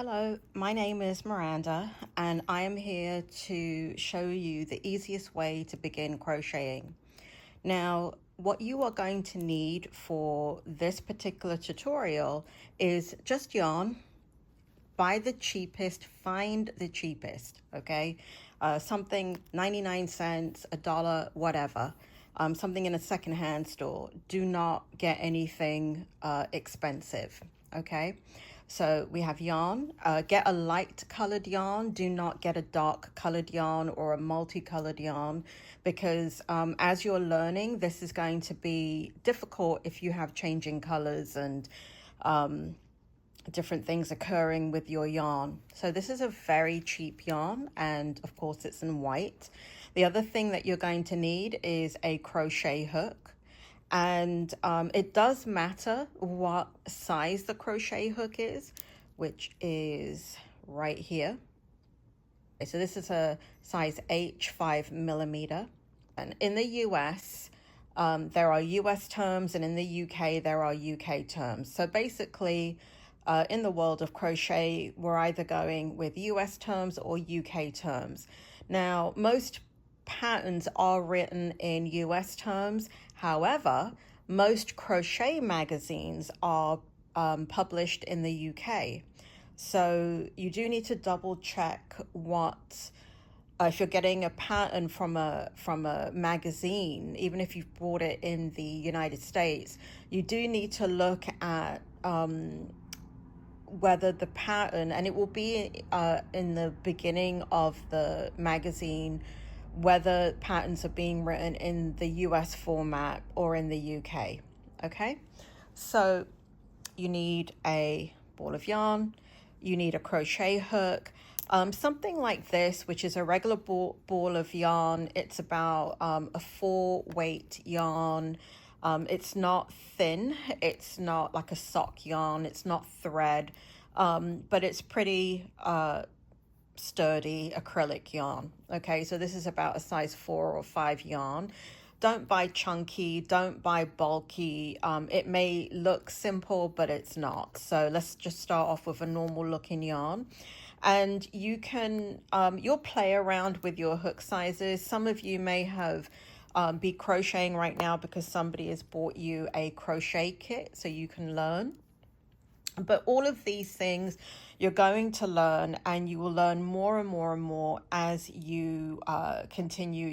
Hello, my name is Miranda, and I am here to show you the easiest way to begin crocheting. Now, what you are going to need for this particular tutorial is just yarn. Buy the cheapest, find the cheapest, okay? Something 99 cents, a dollar, whatever. Something in a secondhand store. Do not get anything expensive, okay? So we have yarn. Get a light colored yarn. Do not get a dark colored yarn or a multicolored yarn because as you're learning, this is going to be difficult if you have changing colors and different things occurring with your yarn. So this is a very cheap yarn, and of course it's in white. The other thing that you're going to need is a crochet hook, and it does matter what size the crochet hook is, which is right here. Okay, so this is a size H 5mm, and in the US there are US terms, and in the UK there are UK terms. So basically in the world of crochet, we're either going with US terms or UK terms. Now, most patterns are written in US terms. However, most crochet magazines are published in the UK. So you do need to double check what, if you're getting a pattern from a magazine, even if you've bought it in the United States, you do need to look at whether the pattern, and it will be in the beginning of the magazine, whether patterns are being written in the US format or in the UK. Okay, so you need a ball of yarn, you need a crochet hook, something like this, which is a regular ball of yarn. It's about a 4-weight yarn. It's not thin, it's not like a sock yarn, it's not thread, but it's pretty sturdy acrylic yarn. Okay, so this is about a size 4 or 5 yarn. Don't buy chunky, don't buy bulky. It may look simple, but it's not. So let's just start off with a normal looking yarn. And you can, you'll play around with your hook sizes. Some of you may have be crocheting right now because somebody has bought you a crochet kit so you can learn. But all of these things you're going to learn, and you will learn more and more and more as you continue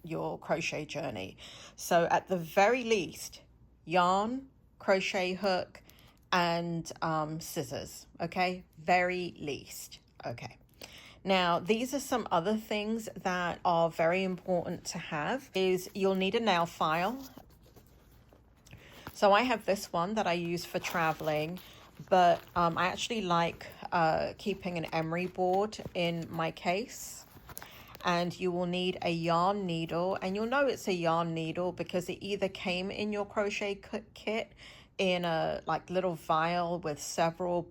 your crochet journey. So at the very least, yarn, crochet hook, and scissors. Okay, very least. Okay. Now, these are some other things that are very important to have. Is you'll need a nail file. So I have this one that I use for traveling, but I actually like keeping an emery board in my case. And you will need a yarn needle, and you'll know it's a yarn needle because it either came in your crochet kit in a like little vial with several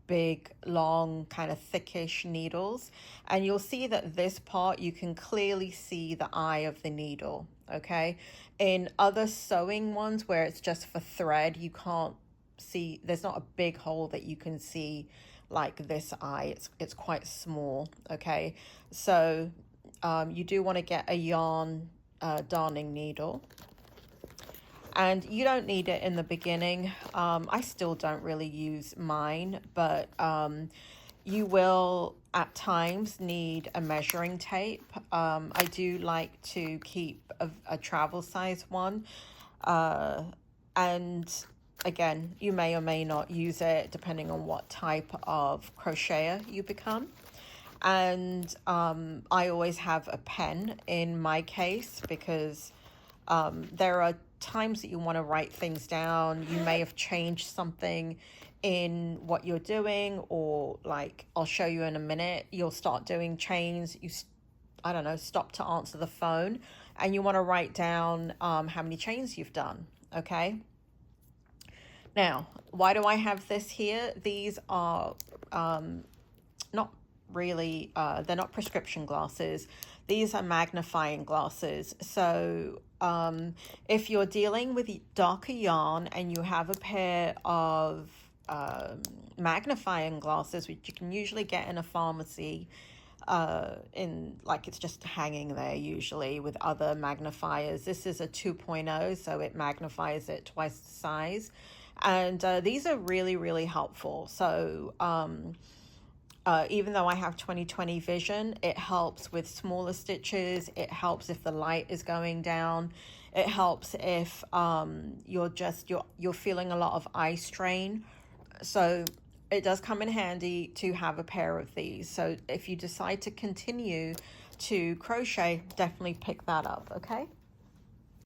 big long kind of thickish needles, and you'll see that this part you can clearly see the eye of the needle. Okay, in other sewing ones where it's just for thread, you can't see, there's not a big hole that you can see like this eye. It's quite small. Okay, so you do want to get a yarn darning needle. And you don't need it in the beginning. I still don't really use mine, but you will at times need a measuring tape. I do like to keep a travel size one. And again, you may or may not use it depending on what type of crocheter you become. And I always have a pen in my case because there are times that you want to write things down. You may have changed something in what you're doing, or like I'll show you in a minute, you'll start doing chains. I don't know, stop to answer the phone, and you want to write down how many chains you've done. Okay. Now, why do I have this here? These are not really, they're not prescription glasses. These are magnifying glasses. So if you're dealing with darker yarn and you have a pair of magnifying glasses, which you can usually get in a pharmacy, in like it's just hanging there usually with other magnifiers. This is a 2.0, so it magnifies it twice the size. And these are really, really helpful. So even though I have 20/20 vision, it helps with smaller stitches. It helps if the light is going down. It helps if you're feeling a lot of eye strain. So it does come in handy to have a pair of these. So if you decide to continue to crochet, definitely pick that up, okay?